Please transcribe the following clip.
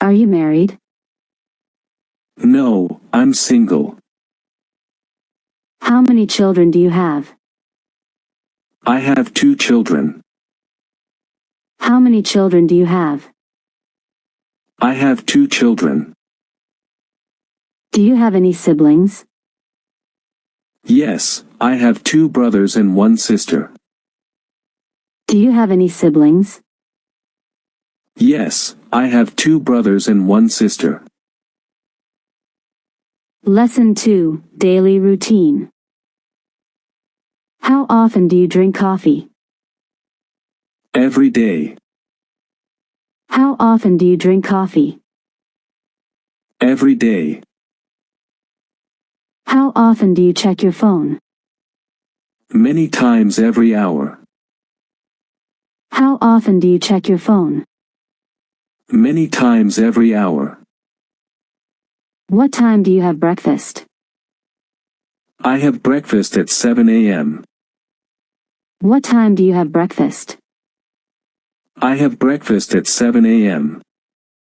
Are you married? No, I'm single. How many children do you have? I have 2 children. How many children do you have? I have 2 children. Do you have any siblings? Yes, I have 2 brothers and 1 sister. Do you have any siblings? Yes, I have 2 brothers and 1 sister. Lesson 2, Daily Routine. How often do you drink coffee? Every day. How often do you drink coffee? Every day. How often do you check your phone? Many times every hour. How often do you check your phone? Many times every hour. What time do you have breakfast? I have breakfast at 7 a.m. What time do you have breakfast? I have breakfast at 7 a.m.